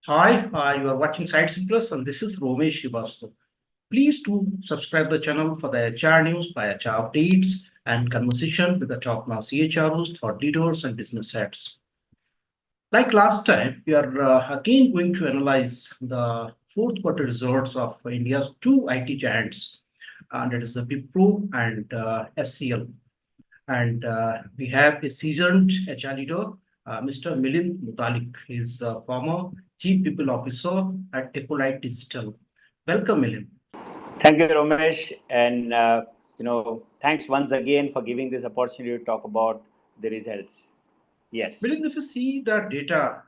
Hi, you are watching SightsIn Plus, and this is Romesh Shivasto. Please do subscribe the channel for the HR news, by HR updates, and conversation with the top-notch CHROs, thought leaders, and business heads. Like last time, we are again going to analyze the fourth quarter results of India's two IT giants, and that is the Wipro and SCL. And we have a seasoned HR leader, Mr. Milind Mutalik. He is former Chief People Officer at Accolite Digital. Welcome, Milind. Thank you, Romesh, and thanks once again for giving this opportunity to talk about the results. Yes. Milind, if you see the data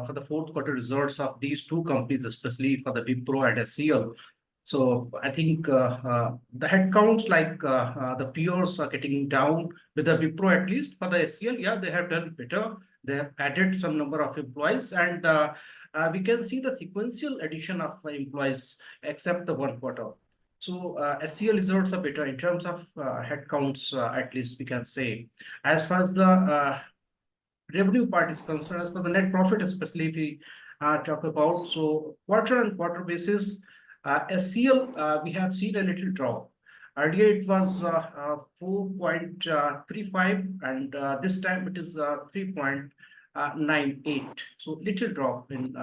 for the fourth quarter results of these two companies, especially for the Wipro and SCL, so I think the headcounts, like the peers, are getting down with the Wipro at least. For the SCL, yeah, they have done better. They have added some number of employees, and we can see the sequential addition of employees except the one quarter. So SCL results are better in terms of headcounts, at least we can say. As far as the revenue part is concerned, as for the net profit, especially if we talk about, so quarter on quarter basis, SCL, we have seen a little drop. Earlier it was 4.35, and this time it is 3.98. So little drop in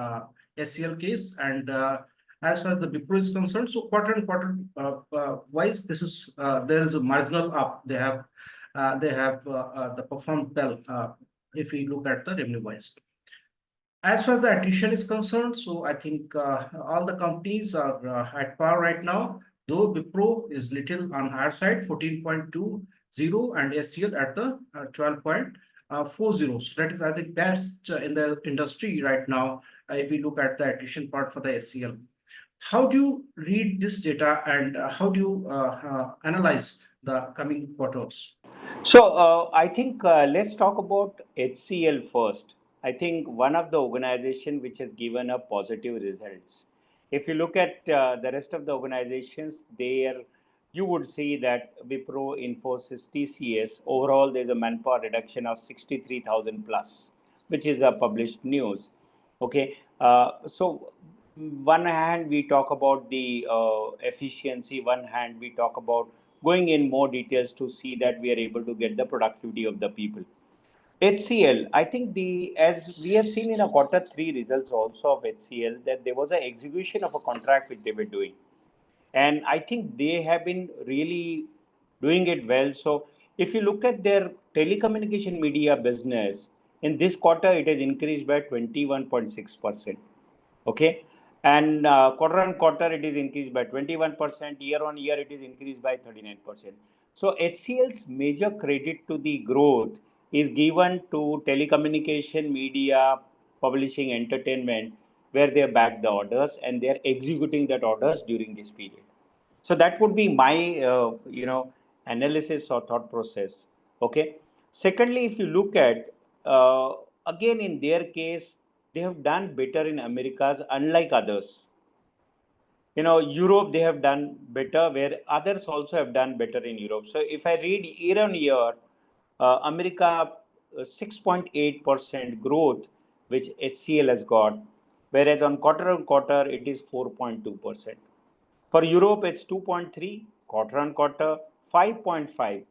SCL case. And as far as the Wipro is concerned, so quarter on quarter wise, this is there is a marginal up. They have the performed well if we look at the revenue wise. As far as the attrition is concerned, so I think all the companies are at par right now, though Wipro is little on higher side, 14.20, and SCL at the 12.40. So that is, I think, best in the industry right now if we look at the attrition part for the SCL. How do you read this data, and how do you analyze the coming quarters? So I think let's talk about HCL first. I think one of the organization which has given a positive results. If you look at the rest of the organizations, there you would see that Wipro, Infosys, TCS, overall there's a manpower reduction of 63,000 plus, which is a published news. Okay, so one hand we talk about the efficiency, one hand we talk about going in more details to see that we are able to get the productivity of the people. HCL, I think as we have seen in a quarter three results also of HCL, that there was an execution of a contract which they were doing. And I think they have been really doing it well. So if you look at their telecommunication media business, in this quarter, it has increased by 21.6%. Okay. And quarter on quarter, it is increased by 21%. Year on year, it is increased by 39%. So HCL's major credit to the growth is given to telecommunication, media, publishing, entertainment, where they back the orders and they are executing that orders during this period. So that would be my analysis or thought process. Okay. Secondly, if you look at again in their case, they have done better in Americas, unlike others. Europe, they have done better, where others also have done better in Europe. So if I read year on year, America 6.8% growth, which HCL has got, whereas on quarter it is 4.2%. For Europe, it's 2.3, quarter on quarter, 5.5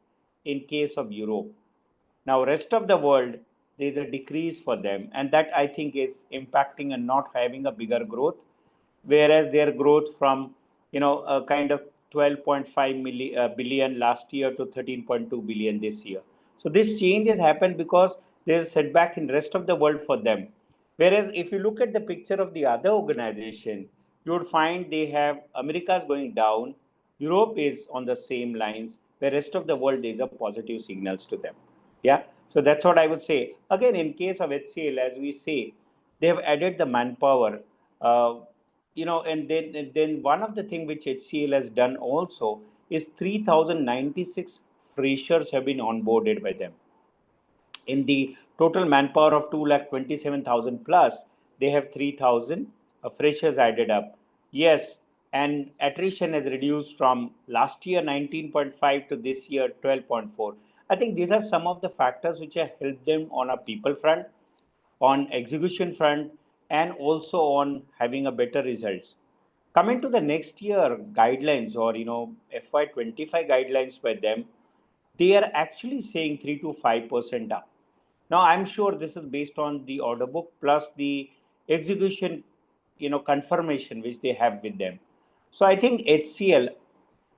in case of Europe. Now, rest of the world, there is a decrease for them, and that I think is impacting and not having a bigger growth, whereas their growth from a kind of 12.5 billion last year to 13.2 billion this year. So this change has happened because there is a setback in rest of the world for them. Whereas if you look at the picture of the other organization, you would find they have Americas going down, Europe is on the same lines, where rest of the world there is a positive signals to them. Yeah. So that's what I would say. Again, in case of HCL, as we say, they have added the manpower, and then one of the things which HCL has done also is 3,096 freshers have been onboarded by them. In the total manpower of 2,27,000 plus, they have 3,000 freshers added up. Yes, and attrition has reduced from last year 19.5 to this year 12.4. I think these are some of the factors which have helped them on a people front, on execution front, and also on having a better results. Coming to the next year guidelines, or FY25 guidelines by them, they are actually saying 3 to 5% up. Now I'm sure this is based on the order book plus the execution, confirmation which they have with them. So I think HCL,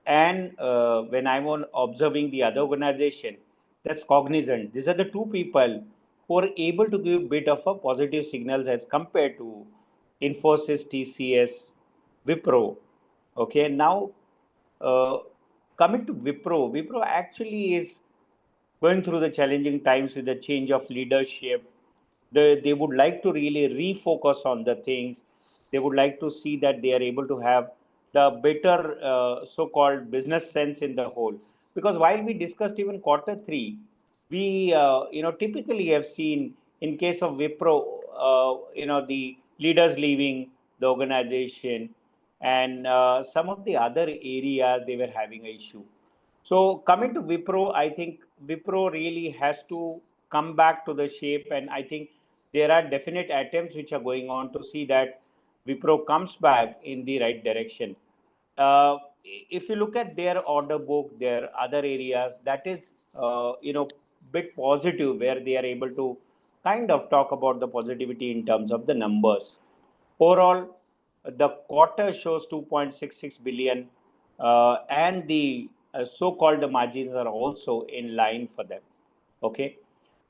and when I'm on observing the other organization, that's Cognizant. These are the two people who are able to give bit of a positive signals as compared to Infosys, TCS, Wipro. Okay, now uh, coming to Wipro actually is going through the challenging times with the change of leadership. They would like to really refocus on the things. They would like to see that they are able to have the better so-called business sense in the whole. Because while we discussed even quarter three, we typically have seen in case of Wipro, the leaders leaving the organization, and some of the other areas they were having an issue. So coming to Wipro, I think Wipro really has to come back to the shape, and I think there are definite attempts which are going on to see that Wipro comes back in the right direction. If you look at their order book, their other areas, that is bit positive, where they are able to kind of talk about the positivity in terms of the numbers. Overall, the quarter shows 2.66 billion, and the so-called margins are also in line for them. Okay.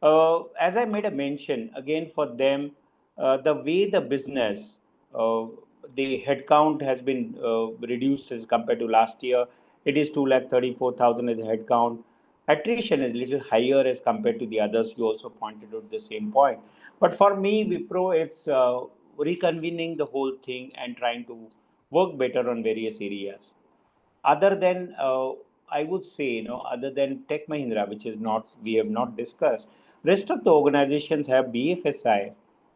As I made a mention again for them, the way the business, the headcount has been reduced as compared to last year. It is 2,34,000 as a headcount. Attrition is a little higher as compared to the others. You also pointed out the same point. But for me, Wipro, it's reconvening the whole thing and trying to work better on various areas. Other than I would say, other than Tech Mahindra, which is not, we have not discussed, rest of the organizations have BFSI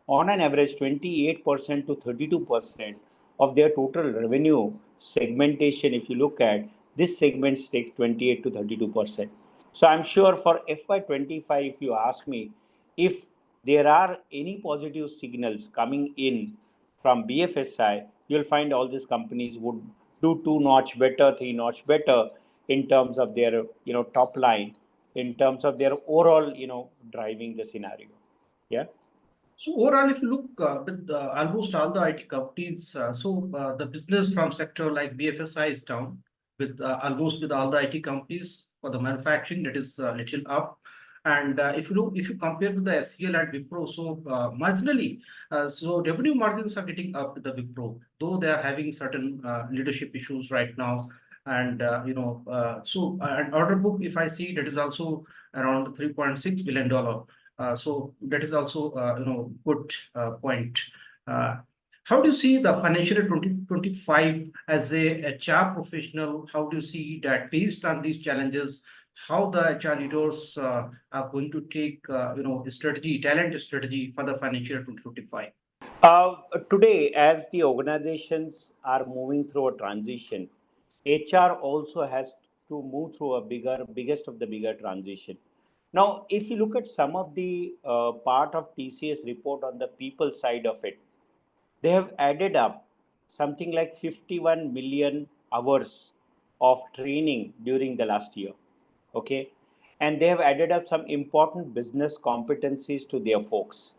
on an average 28% to 32% of their total revenue segmentation. If you look at this segment takes 28 to 32%. So I'm sure for FY25, if you ask me, if there are any positive signals coming in from BFSI, you'll find all these companies would do two notch better, three notch better in terms of their top line, in terms of their overall driving the scenario. Yeah. So overall, if you look with almost all the IT companies, the business from sector like BFSI is down with almost with all the IT companies. For the manufacturing, that is little up. And if you compare with the SCL and Wipro, marginally, so revenue margins are getting up with the Wipro, though they are having certain leadership issues right now. And and order book, if I see, that is also around $3.6 billion. So that is also good point. Uh, how do you see the financial year 2025 as a HR professional? How do you see that based on these challenges? How the HR leaders are going to take strategy, talent strategy for the financial year 2025? Today, as the organizations are moving through a transition, HR also has to move through a biggest of the bigger transition. Now, if you look at some of the part of TCS report on the people side of it, they have added up something like 51 million hours of training during the last year. Okay. And they have added up some important business competencies to their folks.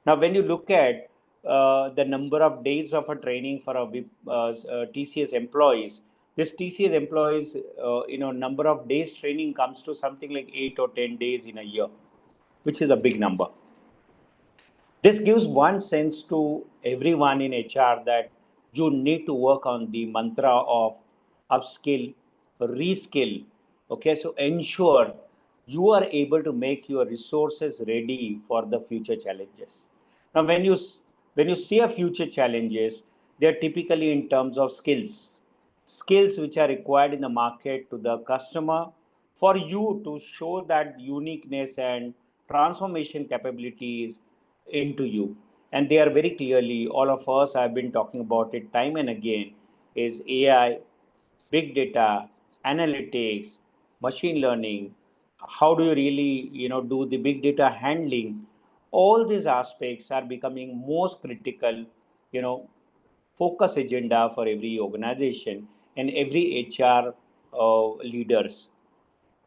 Now, when you look at the number of days of a training for a TCS employees, this TCS employees, number of days training comes to something like 8 or 10 days in a year, which is a big number. This gives one sense to everyone in HR that you need to work on the mantra of upskill, reskill. Okay, so ensure you are able to make your resources ready for the future challenges. Now, when you see a future challenges, they are typically in terms of skills which are required in the market to the customer for you to show that uniqueness and transformation capabilities into you. And they are very clearly, all of us have been talking about it time and again, is AI, big data, analytics, machine learning. How do you really do the big data handling? all these aspects are becoming most critical, focus agenda for every organization and every HR leaders.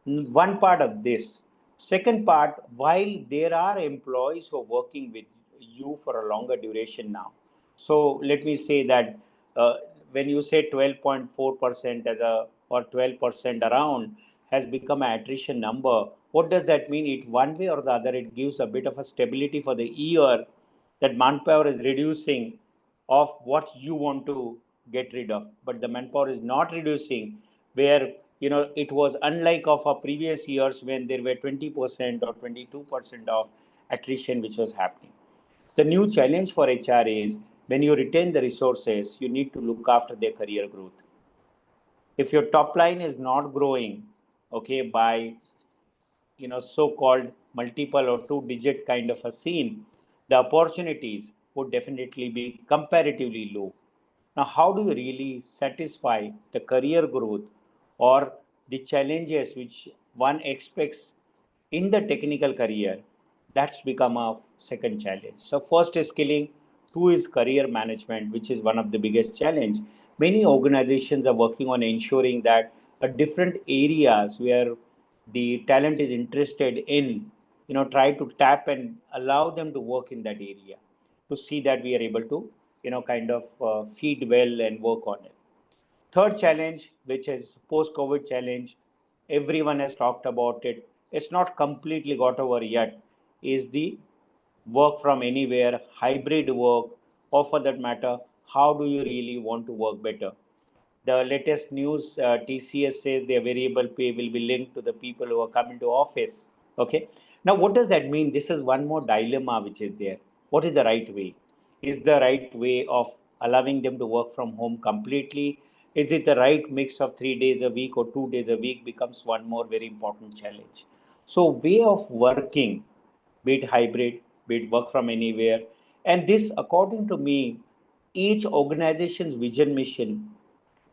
One part of this. Second part, while there are employees who are working with you for a longer duration now. So let me say that uh, when you say 12.4% as a or 12% around has become an attrition number, what does that mean? It one way or the other, it gives a bit of a stability for the year that manpower is reducing of what you want to get rid of, but the manpower is not reducing where it was unlike of our previous years when there were 20% or 22% of attrition which was happening. The new challenge for HR is when you retain the resources, you need to look after their career growth. If your top line is not growing, okay, by so-called multiple or two-digit kind of a scene, the opportunities would definitely be comparatively low. Now, how do you really satisfy the career growth or the challenges which one expects in the technical career? That's become a second challenge. So, first is skilling, two is career management, which is one of the biggest challenge. Many organizations are working on ensuring that different areas where the talent is interested in, try to tap and allow them to work in that area to see that we are able to, kind of feed well and work on it. Third challenge, which is post-COVID challenge, everyone has talked about it. It's not completely got over yet. Is the work from anywhere, hybrid work, or for that matter, how do you really want to work better? The latest news, TCS says their variable pay will be linked to the people who are coming to office. Okay. Now, what does that mean? This is one more dilemma which is there. What is the right way? Is the right way of allowing them to work from home completely? Is it the right mix of 3 days a week or 2 days a week becomes one more very important challenge. So, way of working, be it hybrid, be it work from anywhere, and this, according to me, each organization's vision mission,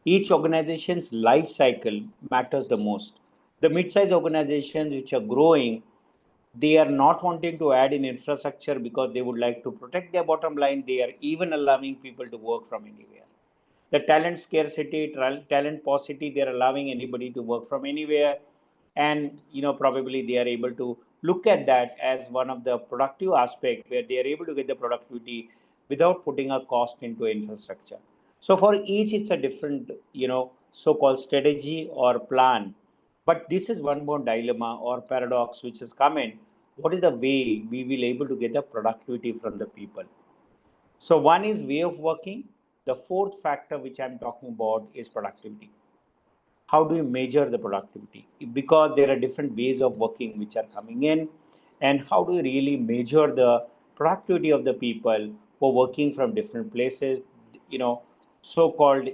each organization's life cycle matters the most. The mid-sized organizations which are growing, they are not wanting to add in infrastructure because they would like to protect their bottom line. They are even allowing people to work from anywhere. The talent scarcity, talent paucity, they are allowing anybody to work from anywhere. And probably they are able to look at that as one of the productive aspect where they are able to get the productivity without putting a cost into infrastructure. So for each, it's a different, so-called strategy or plan. But this is one more dilemma or paradox which has come in. What is the way we will able to get the productivity from the people? So one is way of working. The fourth factor which I'm talking about is productivity. How do you measure the productivity? Because there are different ways of working which are coming in, and how do you really measure the productivity of the people who are working from different places? So-called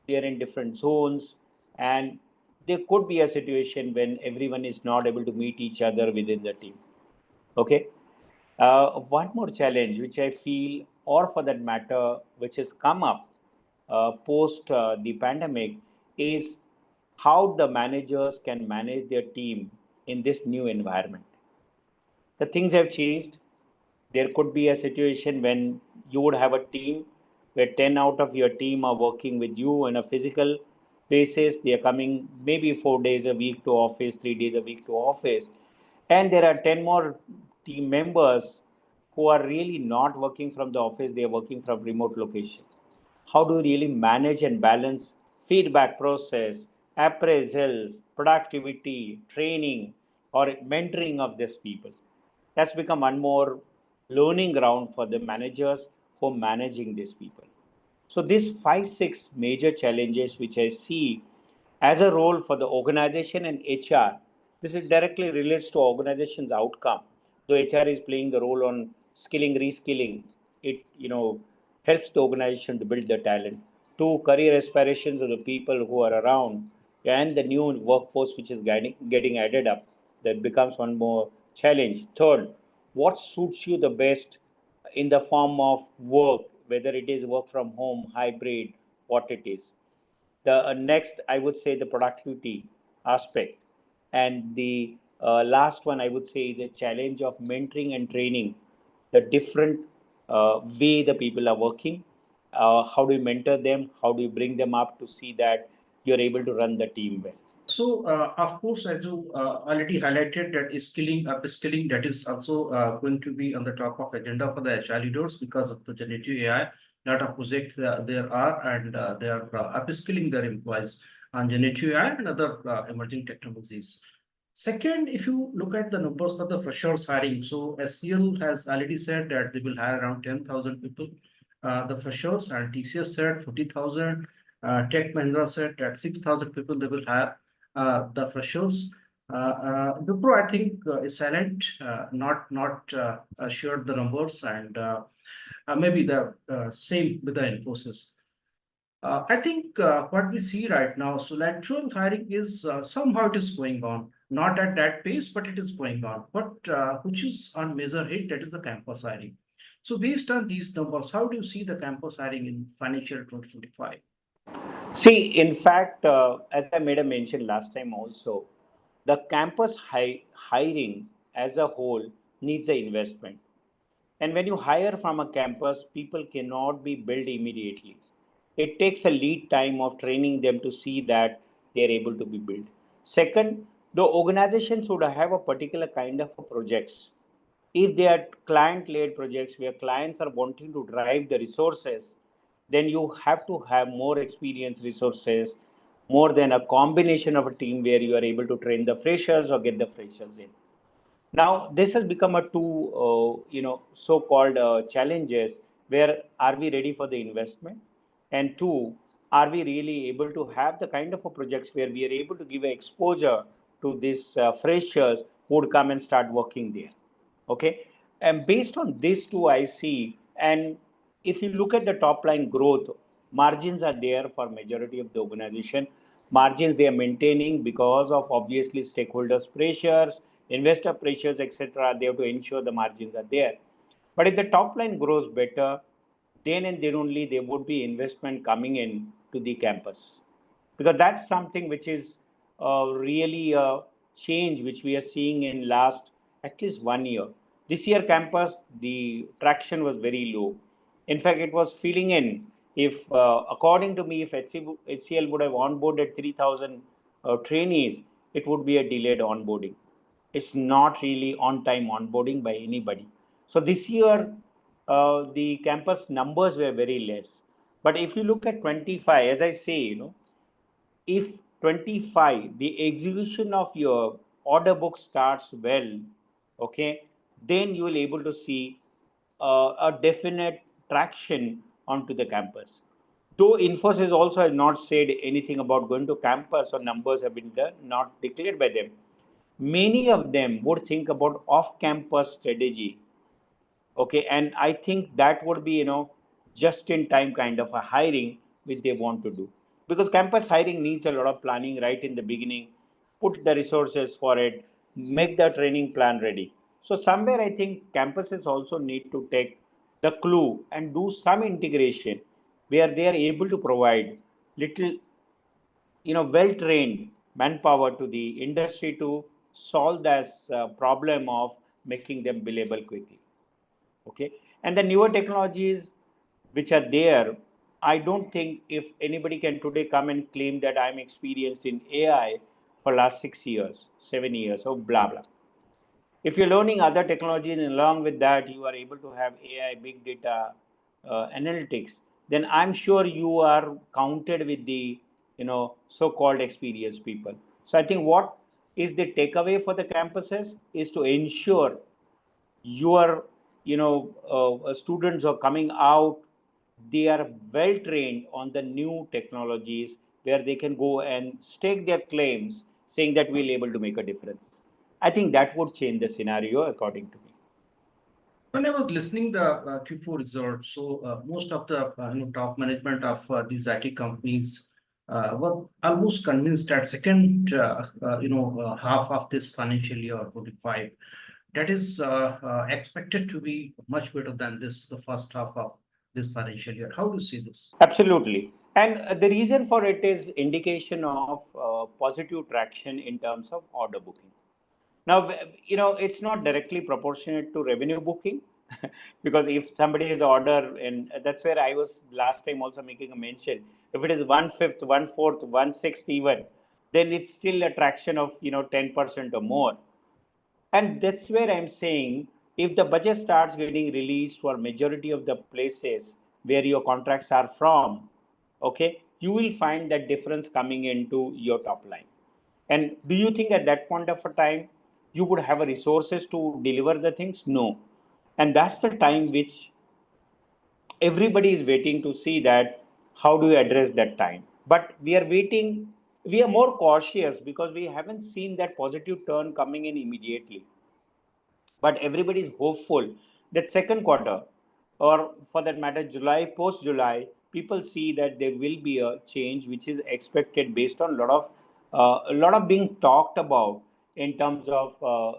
they're in different zones, and there could be a situation when everyone is not able to meet each other within the team. Okay. One more challenge which I feel, or for that matter, which has come up post the pandemic, is how the managers can manage their team in this new environment. The things have changed. There could be a situation when you would have a team where 10 out of your team are working with you on a physical basis. They are coming maybe 4 days a week to office, 3 days a week to office. And there are 10 more team members who are really not working from the office, they are working from remote location. How do you really manage and balance feedback process, appraisals, productivity, training, or mentoring of these people? That's become one more learning ground for the managers who are managing these people. So these 5, 6 major challenges which I see as a role for the organization and HR, this is directly relates to organization's outcome. Though HR is playing the role on skilling, reskilling, it helps the organization to build the talent. Two, career aspirations of the people who are around and the new workforce which is getting added up. That becomes one more challenge. Third, what suits you the best in the form of work, whether it is work from home, hybrid, what it is. The next, I would say, the productivity aspect. And the last one, I would say, is a challenge of mentoring and training. the different way the people are working. How do you mentor them? How do you bring them up to see that you're able to run the team well? So, of course, as you already highlighted, that skilling, upskilling, that is also going to be on the top of agenda for the HR leaders because of the generative AI. Lot of projects there are, and they are upskilling their employees on generative AI and other emerging technologies. Second, if you look at the numbers for the freshers hiring, so SCL has already said that they will hire around 10,000 people, the freshers, and TCS said 40,000. Tech Mahindra said that 6,000 people they will hire the freshers. Wipro, I think, is silent, not assured the numbers, and maybe the same with the Infosys. I think what we see right now, so lateral hiring is somehow it is going on, not at that pace, but it is going on. But which is on major hit, that is the campus hiring. So based on these numbers, how do you see the campus hiring in financial 2025? See, in fact, as I made a mention last time also, the campus hiring as a whole needs an investment. And when you hire from a campus, people cannot be built immediately. It takes a lead time of training them to see that they are able to be built. Second, the organization should have a particular kind of projects. If they are client-led projects where clients are wanting to drive the resources, then you have to have more experienced resources, more than a combination of a team where you are able to train the freshers or get the freshers in. Now, this has become a two, so-called challenges where are we ready for the investment? And two, are we really able to have the kind of a projects where we are able to give exposure to these freshers who would come and start working there? Okay. And based on these two, I see, and if you look at the top line growth, margins are there for majority of the organization. Margins they are maintaining because of obviously stakeholders pressures, investor pressures, etc. They have to ensure the margins are there. But if the top line grows better, then and then only there would be investment coming in to the campus, because that's something which is really a change which we are seeing in last at least 1 year. This year campus the traction was very low. In fact, it was filling in. If according to me, if HCL would have onboarded 3,000 trainees, it would be a delayed onboarding. It's not really on time onboarding by anybody. So this year the campus numbers were very less. But if you look at 25, as I say, if 25, the execution of your order book starts well, okay, then you will able to see a definite traction onto the campus. Though Infosys also has not said anything about going to campus or numbers have been done, not declared by them, many of them would think about off-campus strategy. Okay, and I think that would be just in time kind of a hiring which they want to do, because campus hiring needs a lot of planning right in the beginning, put the resources for it, make the training plan ready. So somewhere I think campuses also need to take the clue and do some integration where they are able to provide little well trained manpower to the industry to solve this problem of making them billable quickly. Okay, and the newer technologies which are there, I don't think if anybody can today come and claim that I'm experienced in AI for last 6 years, 7 years, or blah blah. If you're learning other technologies and along with that you are able to have AI, big data, analytics, then I'm sure you are counted with the so-called experienced people. So I think what is the takeaway for the campuses is to ensure your students are coming out, they are well trained on the new technologies where they can go and stake their claims saying that we'll able to make a difference. I think that would change the scenario according to me. When I was listening the Q4 results, so most of the top management of these IT companies were almost convinced that second half of this financial year 25, that is expected to be much better than this the first half of this financial year. How do you see this? Absolutely. And the reason for it is indication of positive traction in terms of order booking. Now, it's not directly proportionate to revenue booking, Because if somebody has order, and that's where I was last time also making a mention, if it is 1/5, 1/4, 1/6 even, then it's still a traction of 10% or more. And that's where I'm saying, if the budget starts getting released for majority of the places where your contracts are from, okay, you will find that difference coming into your top line. And do you think at that point of a time you would have a resources to deliver the things? No. And that's the time which everybody is waiting to see that how do you address that time. But we are waiting, we are more cautious because we haven't seen that positive turn coming in immediately. But everybody is hopeful that second quarter, or for that matter July, post July, people see that there will be a change which is expected based on a lot of being talked about in terms of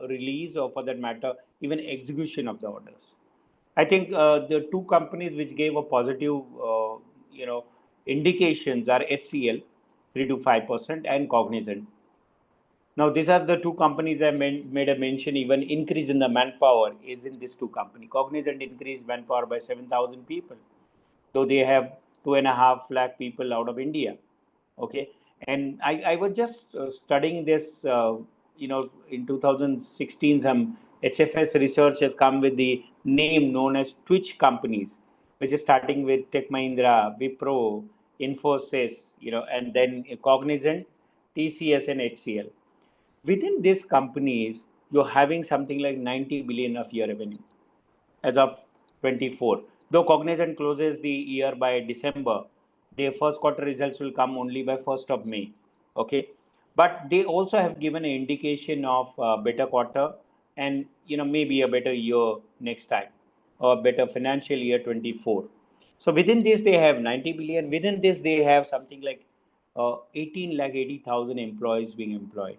release, or for that matter even execution of the orders. I think the two companies which gave a positive you know indications are HCL 3 to 5% and Cognizant. Now, these are the two companies I made a mention. Even increase in the manpower is in these two companies. Cognizant increased manpower by 7,000 people, though they have 2.5 lakh people out of India. Okay, and I was just studying this. In 2016, some HFS research has come with the name known as Twitch companies, which is starting with Tech Mahindra, Wipro, Infosys, and then Cognizant, TCS, and HCL. Within these companies, you're having something like 90 billion of year revenue as of 24. Though Cognizant closes the year by December, their first quarter results will come only by 1st of May. Okay, but they also have given an indication of a better quarter, and maybe a better year next time, or better financial year 24. So within this they have 90 billion. Within this they have something like 18 lakh 80,000 employees being employed.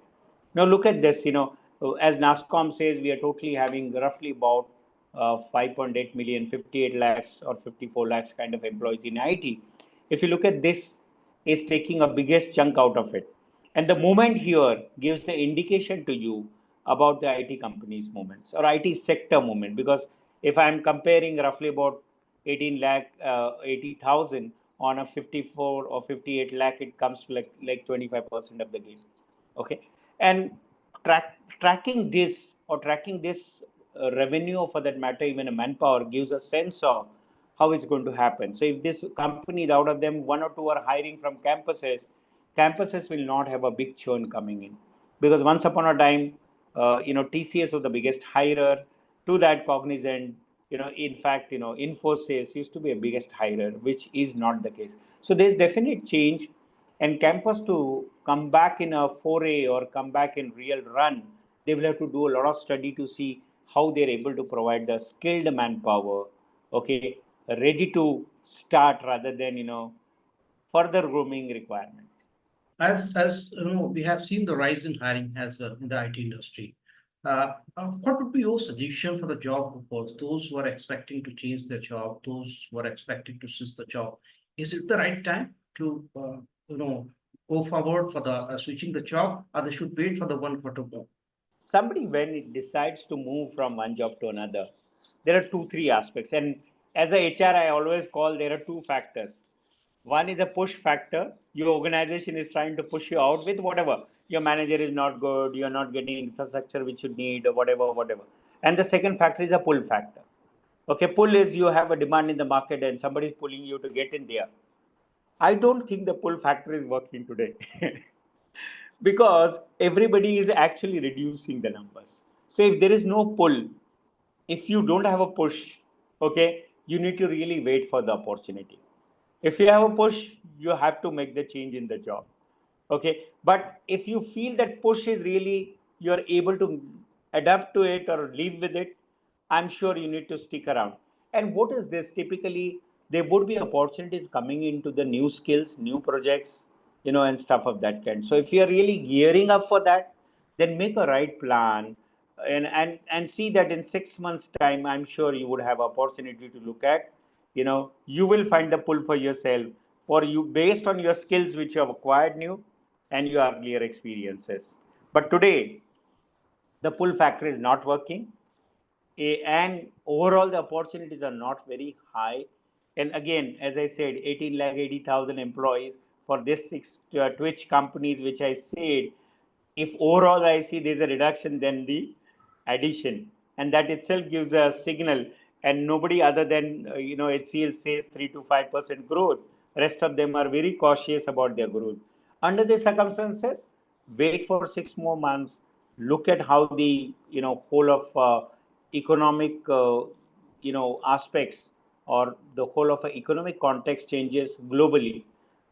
Now look at this, as NASCOM says, we are totally having roughly about 5.8 million, 58 lakhs or 54 lakhs kind of employees in IT. If you look at this, is taking a biggest chunk out of it. And the movement here gives the indication to you about the IT companies movements or IT sector movement. Because if I'm comparing roughly about 18 lakh 80,000 on a 54 or 58 lakh, it comes to like 25% of the game. Okay, and tracking this revenue, or for that matter even a manpower, gives a sense of how it's going to happen. So if this company, out of them one or two are hiring from campuses will not have a big churn coming in, because once upon a time TCS was the biggest hirer. To that, Cognizant, in fact, Infosys used to be a biggest hirer, which is not the case. So there's definite change, and campus to come back in a foray or come back in real run, they will have to do a lot of study to see how they're able to provide the skilled manpower, okay, ready to start rather than further grooming requirement. As we have seen the rise in hiring as well in the IT industry. What would be your suggestion for the job hoppers, those who are expecting to change their job, those who are expecting to switch the job? Is it the right time to go forward for the switching the job, or they should wait for the 1 quarter more? Somebody, when it decides to move from one job to another, there are two three aspects, and as a HR I always call there are two factors. One is a push factor. Your organization is trying to push you out with whatever. Your manager is not good, you're not getting infrastructure which you need, or whatever. And the second factor is a pull factor. Okay, pull is you have a demand in the market and somebody is pulling you to get in there. I don't think the pull factor is working today. Because everybody is actually reducing the numbers. So if there is no pull, if you don't have a push, okay, you need to really wait for the opportunity. If you have a push, you have to make the change in the job. Okay, but if you feel that push is really, you're able to adapt to it or live with it, I'm sure you need to stick around. And what is this? Typically, there would be opportunities coming into the new skills, new projects, and stuff of that kind. So if you're really gearing up for that, then make a right plan, and see that in 6 months' time, I'm sure you would have opportunity to look at. You will find the pull for yourself, for you, based on your skills which you have acquired new and your earlier experiences. But today, the pull factor is not working. and overall the opportunities are not very high. And again, as I said, 18 lakh 80,000 employees for this six Twitch companies, which I said, if overall I see there's a reduction, then the addition, and that itself gives a signal. And nobody other than HCL says 3 to 5% growth. Rest of them are very cautious about their growth. Under the circumstances, wait for 6 more months. Look at how the whole of economic aspects, or the whole of economic context changes globally.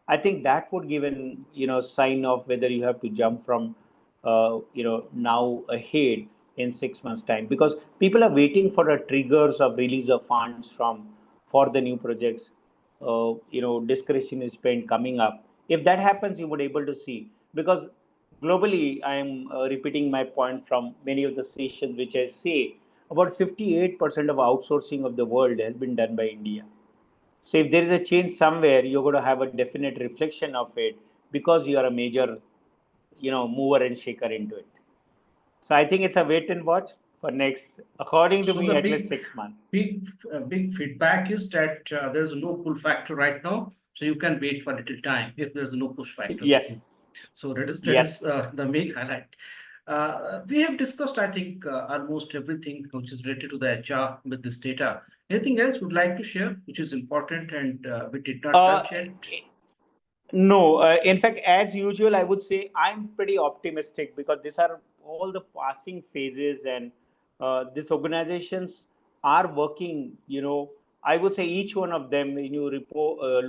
I think that would give an sign of whether you have to jump from now ahead in 6 months time, because people are waiting for the triggers of release of funds from for the new projects, discretionary spend coming up. If that happens, you would able to see, because globally I am repeating my point from many of the sessions, which I say about 58% of outsourcing of the world has been done by India. So if there is a change somewhere, you're going to have a definite reflection of it, because you are a major, mover and shaker into it. So I think it's a wait and watch for next, according to So me, the at big, least 6 months. big feedback is that there's no pull factor right now, so you can wait for a little time if there's no push factor. Yes. So that is Yes. the main highlight. We have discussed, I think, almost everything which is related to the HR with this data. Anything else would like to share, which is important and we did not touch yet? No, in fact, as usual, I would say I'm pretty optimistic, because these are all the passing phases, and these organizations are working. I would say each one of them, when you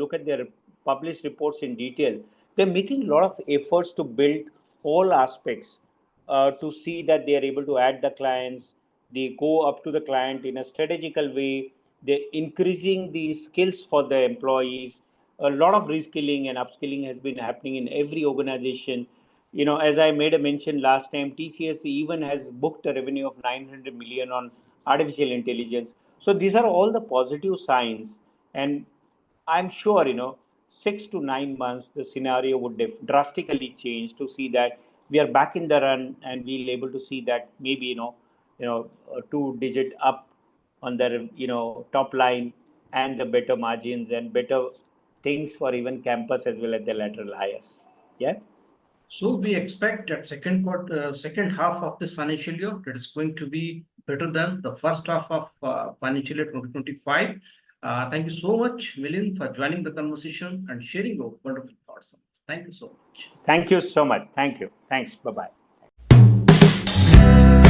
look at their published reports in detail, they're making a lot of efforts to build all aspects, to see that they are able to add the clients, they go up to the client in a strategical way, they're increasing the skills for the employees. A lot of reskilling and upskilling has been happening in every organization. As I made a mention last time, TCS even has booked a revenue of 900 million on artificial intelligence. So these are all the positive signs, and I'm sure 6 to 9 months the scenario would drastically change, to see that we are back in the run, and we'll able to see that maybe a 2 digit up on the top line, and the better margins and better things for even campus as well as the lateral hires. Yeah. So we expect that second half of this financial year, that is going to be better than the first half of financial year 2025. Thank you so much, Milind, for joining the conversation and sharing your wonderful thoughts on this. Thank you so much. Thank you so much. Thank you. Thanks. Bye bye.